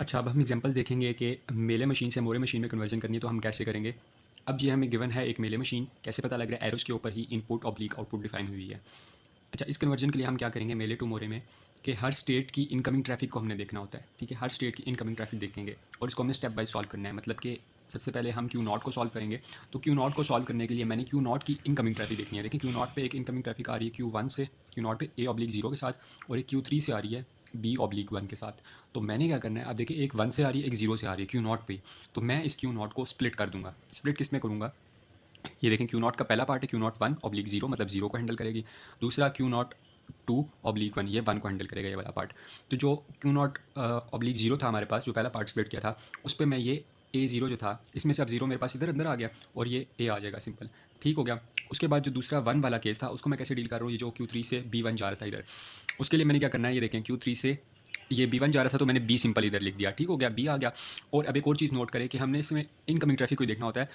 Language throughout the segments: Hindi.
अच्छा, अब हम एग्जांपल देखेंगे कि मेले मशीन से मोरे मशीन में कन्वर्जन करनी है तो हम कैसे करेंगे। अब ये हमें गिवन है एक मेले मशीन, कैसे पता लग रहा है एरोज़ के ऊपर ही इनपुट ऑब्लिक आउटपुट डिफाइन हुई है। अच्छा, इस कन्वर्जन के लिए हम क्या करेंगे मेले टू मोरे में कि हर स्टेट की इनकमिंग ट्रैफिक को हमने देखना होता है, ठीक है। हर स्टेट की इनकमिंग ट्रैफिक देखेंगे और इसको हमने स्टेप बाय सॉल्व करना है। मतलब कि सबसे पहले हम क्यू नॉट को सॉल्व करेंगे। तो क्यू नॉट को सॉल्व करने के लिए मैंने क्यू नॉट की इनकमिंग ट्रैफिक देखनी है। देखिए क्यू नॉट पे एक इनकमिंग ट्रैफिक आ रही है क्यू वन से, क्यू नॉट पे ए ऑब्लिक जीरो के साथ, और एक क्यू थ्री से आ रही है बी ऑब्लिक वन के साथ। तो मैंने क्या करना है, अब देखिए एक वन से आ रही है एक जीरो से आ रही है क्यू नॉट पे। तो मैं इस क्यू नॉट को स्प्लिट कर दूंगा। स्प्लिट किस में करूँगा, ये देखें क्यू नॉट का पहला पार्ट है Q not one oblique zero, मतलब जीरो को हैंडल करेगी। दूसरा Q not to oblique one, ये वन को हैंडल करेगा, ये वाला पार्ट। तो जो क्यू नॉट ऑब्लिक जीरो था हमारे पास, जो पहला पार्ट स्प्लिट किया था, उस पर मैं ये ए जीरो जो था, इसमें से अब जीरो मेरे पास इधर अंदर आ गया और ये ए आ जाएगा, सिंपल, ठीक हो गया। उसके बाद जो दूसरा वन वाला केस था उसको मैं कैसे डील कर रहा हूँ, ये जो क्यू थ्री से बी वन जा रहा था इधर, उसके लिए मैंने क्या करना है, ये देखें क्यू थ्री से ये बी वन जा रहा था तो मैंने बी सिंपल इधर लिख दिया, ठीक हो गया, बी आ गया। और अब एक और चीज़ नोट करें कि हमने इसमें इनकमिंग ट्रैफिक को देखना होता है।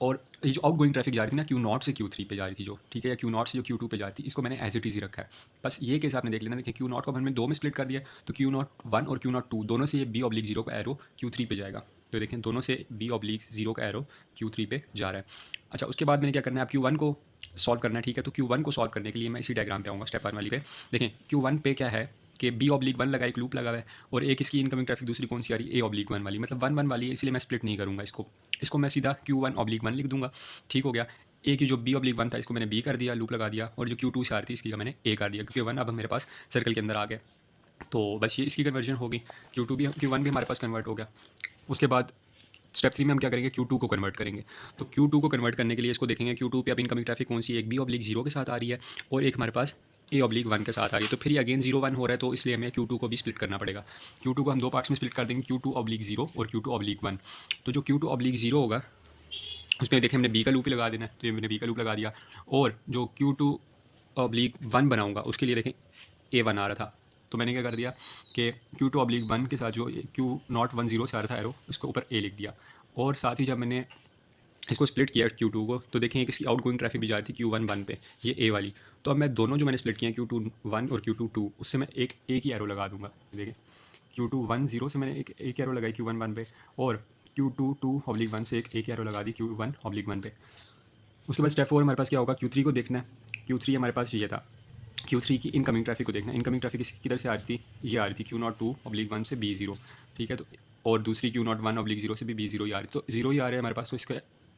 और ये जो आउट गोइंग ट्रैफिक जा रही थी ना क्यू नॉट से क्यू थ्री पे जा रही थी जो, ठीक है, या क्यू नॉट से जो क्यू टू पे जा रही थी, इसको मैंने एज इट इज़ ही रखा है। बस ये केस आपने देख लेना। देखिए क्यू नॉट को हमने दो में स्प्लिट कर दिया, तो क्यू नॉट वन और क्यू नॉट टू दोनों से ये बी ऑब्लिक जीरो का एरो क्यू थ्री पे जाएगा। तो देखें दोनों से बी ऑब्लिक जीरो का एरो क्यू थ्री पे जा रहा है। अच्छा, उसके बाद मैंने क्या करना है, क्यू वन को सॉल्व करना है, ठीक है। तो क्यू वन को सॉल्व करने के लिए मैं इसी डायग्राम पे आऊँगा, स्टेप वन वाली पे। देखें क्यू वन पे क्या है कि बी ऑब्लिक वन लगा, एक लूप लगा हुआ है, और एक इसकी इनकमिंग ट्रैफिक दूसरी कौन सी आ रही है, ए ऑब्लिक वन वाली, मतलब वन वन वाली है, इसलिए मैं स्प्लिट नहीं करूँगा इसको। इसको मैं सीधा क्यू वन ऑब्लिक वन लिख दूंगा, ठीक हो गया। ए की जो बी ऑब्लिक वन था इसको मैंने बी कर दिया, लूप लगा दिया, और जो क्यू टू से आ रही थी इसकी मैंने ए कर दिया, क्योंकि वन अब मेरे पास सर्कल के अंदर आ गया। तो बस ये इसकी कन्वर्जन होगी, क्यू टू भी क्यू वन भी हमारे पास कन्वर्ट हो गया। उसके बाद स्टेप थ्री में हम क्या करेंगे, क्यू टू को कन्वर्ट करेंगे। तो क्यू टू को कन्वर्ट करने के लिए इसको देखेंगे, क्यू टू पे अब इनकमिंग ट्रैफिक कौन सी है, एक बी ऑब्लिक जीरो के साथ आ रही है और एक हमारे पास ए ऑब्लिक वन के साथ आ रही है। तो फिर ये अगेन जीरो वन हो रहा है, तो इसलिए हमें क्यू टू को भी स्प्लिट करना पड़ेगा। क्यू टू को हम दो पार्ट्स में स्प्लिट कर देंगे, क्यू टू ऑब्लिक जीरो और क्यू टू ऑब्लिक वन। तो जो क्यू टू ऑब्लिक जीरो होगा उसमें देखें हमने बी का लूप ही लगा देना है, तो ये मैंने बी का लूप लगा दिया। और जो क्यू टू ऑब्लिक वन बनाऊंगा उसके लिए देखें ए वन आ रहा था, तो मैंने क्या कर दिया कि क्यू टू ऑब्लिक वन के साथ जो क्यू नॉट वन जीरो से आ रहा था एरो, उसके ऊपर ए लिख दिया। और साथ ही जब मैंने इसको स्प्लिट किया क्यू टू को, तो देखें किसी आउट गोइंग ट्रैफिक भी जा रही थी क्यू वन वन पे, ये ए वाली। तो अब मैं दोनों जो मैंने स्प्लिट किए हैं क्यू टू वन और क्यू टू टू, उससे मैं एक ही एरो लगा दूंगा। देखें क्यू टू वन जीरो से मैंने एक एरो लगाई क्यू वन वन पे, और Q two two oblique one से एक एरो लगा दी क्यू वन ऑब्लिक वन पे। उसके बाद स्टेप फोर हमारे पास क्या होगा, क्यू थ्री को देखना है। क्यू थ्री हमारे पास ये था, क्यू थ्री की इनकमिंग ट्रैफिक को देखना है। इनकमिंग ट्रैफिक इसकी किधर से आ रही थी, ये आ रही थी Q not to oblique one से बी जीरो, ठीक है। तो और दूसरी Q not one oblique zero से भी बी जीरो ही आ रही, तो जीरो ही आ रहा है हमारे पास, तो इसका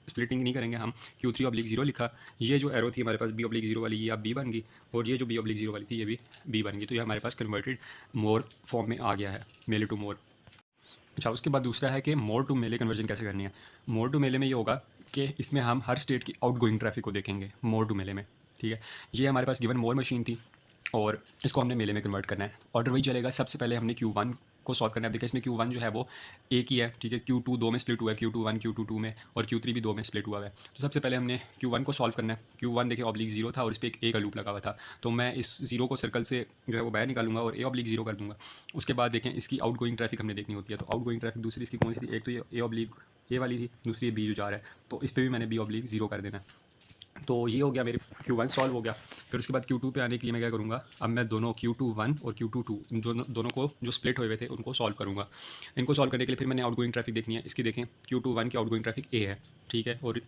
स्प्लिटिंग नहीं करेंगे हम। क्यू थ्री ऑब्लिक जीरो लिखा, ये जो एरो थी हमारे पास बी ऑब्लिक जीरो वाली, ये अब बी बन गई, और ये जो बी ऑब्लिक जीरो वाली थी ये भी बी बन गई। तो ये हमारे पास कन्वर्टेड मोर फॉर्म में आ गया है, मेले टू मोर। अच्छा, उसके बाद दूसरा है कि मोर टू मेले कन्वर्जन कैसे करनी है। मोर टू मेले में ये होगा कि इसमें हम हर स्टेट की आउट गोइंग ट्रैफिक को देखेंगे मोर टू मेले में, ठीक है। ये हमारे पास गिवन मोर मशीन थी और इसको हमने मेले में कन्वर्ट करना है। ऑर्डर वही चलेगा, सबसे पहले हमने क्यू वन को सॉल्व करना है। देखिए इसमें क्यू वन जो है वो एक ही है, ठीक है। क्यू टू दो में स्प्लिट हुआ है, Q two one Q two two में, और क्यू थ्री भी दो में स्प्लिट हुआ है। तो सबसे पहले हमने क्यू वन को सॉल्व करना है। क्यू वन देखिए ऑब्लिक जीरो था और इस पर एक ए का लूप लगा हुआ था, तो मैं इस जीरो को सर्कल से जो है वो बाहर निकालूंगा और ए ऑब्लिक जीरो कर दूंगा। उसके बाद देखें इसकी आउट गोइंग ट्रैफिक हमने देखनी होती है, तो आउट गोइंग ट्रैफिक दूसरी इसकी कौन सी थी, एक तो ये ए ऑब्लिक ए वाली थी, दूसरी ये बी जो जा रहा है, तो इस पर भी मैंने बी ऑब्लिक जीरो कर देना है। तो ये हो गया मेरे क्यू वन सॉल्व हो गया। फिर उसके बाद क्यू टू पे आने के लिए मैं क्या करूँगा, अब मैं दोनों क्यू टू वन और क्यू टू टू जो दोनों को जो स्प्लिट हुए थे उनको सॉल्व करूँगा। इनको सॉल्व करने के लिए फिर मैंने आउट गोइंग ट्रैफिक देखनी है। इसकी देखें क्यू टू वन की आउट गोइंग ट्रैफिक ए है, ठीक है, और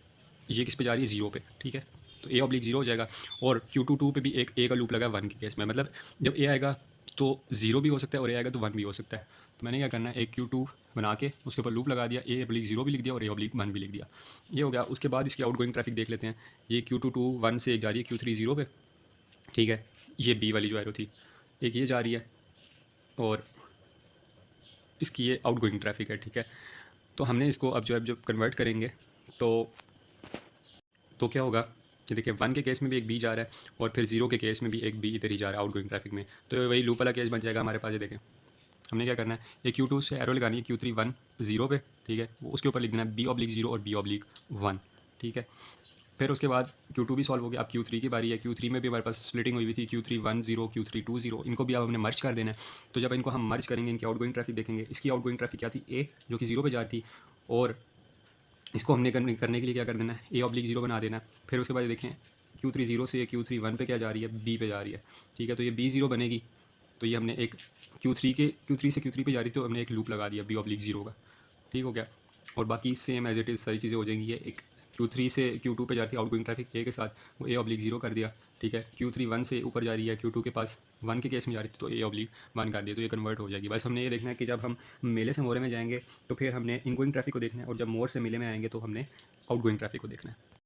ये किस पे जा रही है, जीरो पे, ठीक है। तो ए ऑब्लिक जीरो हो जाएगा, और क्यू टू टू पे भी एक ए का लूप लगा है वन के केस में, मतलब जब ए आएगा तो जीरो भी हो सकता है और ए आएगा तो वन भी हो सकता है। तो मैंने क्या करना है, एक क्यू टू बना के उसके ऊपर लूप लगा दिया, ए ऑब्लिक जीरो भी लिख दिया और ए ऑब्लिक वन भी लिख दिया, ये हो गया। उसके बाद इसकी आउट गोइंग ट्रैफिक देख लेते हैं। ये क्यू टू टू वन से एक जा रही है क्यू थ्री जीरो पे, ठीक है। ये बी वाली जो एरो थी एक ये जा रही है, और इसकी ये आउट गोइंग ट्रैफिक है, ठीक है। तो हमने इसको अब जो है जब कन्वर्ट करेंगे तो क्या होगा, ये देखिए वन के केस में भी एक बी जा रहा है और फिर जीरो के केस में भी एक बी इधर ही जा रहा है आउट गोइंग ट्रैफिक में, तो वही लूप वाला केस बन जाएगा हमारे पास। ये देखें हमने क्या करना है, ये क्यू टू से एरो लगानी है क्यू थ्री वन जीरो पे, ठीक है, वो उसके ऊपर लिख देना है बी ऑब्लिक जीरो और बी ऑब्लिक वन, ठीक है। फिर उसके बाद क्यू टू भी सॉल्व हो गया। अब क्यू थ्री की बारी है। क्यू थ्री में भी हमारे पास स्प्लिटिंग हुई थी, Q three one zero Q three two zero, इनको भी अब हमने मर्ज कर देना है। तो जब इनको हम मर्ज करेंगे इनकी आउट गोइंग ट्रैफिक देखेंगे। इसकी आउट गोइंग ट्रैफिक क्या थी, ए जो कि जीरो पे जा रही थी, और इसको हमने करने के लिए क्या कर देना है, ए ऑब्लिक जीरो बना देना है। फिर उसके बाद देखें क्यू थ्री जीरो से क्यू थ्री वन पे क्या जा रही है, बी पे जा रही है, ठीक है। तो ये बी जीरो बनेगी, तो ये हमने एक Q3 से Q3 पे जा रही थी, तो हमने एक लूप लगा दिया B/0 का। ठीक हो गया। और बाकी सेम एज इट इज़ सारी चीज़ें हो जाएंगी। ये एक Q3 से Q2 पे जा रही थी आउटगोइंग ट्रैफिक ए के साथ, वो A/0 कर दिया। ठीक है, Q3 1 से ऊपर जा रही है Q2 के पास, 1 के केस में जा रही थी तो A/1 कर दिया, तो ये कन्वर्ट हो जाएगी। बस हमने ये देखना है कि जब हम मेले से मोरे में जाएंगे तो फिर हमने इनगोइंग ट्रैफिक को देखना है, और जब मोर से मेले में आएंगे तो हमने आउटगोइंग ट्रैफिक को देखना है।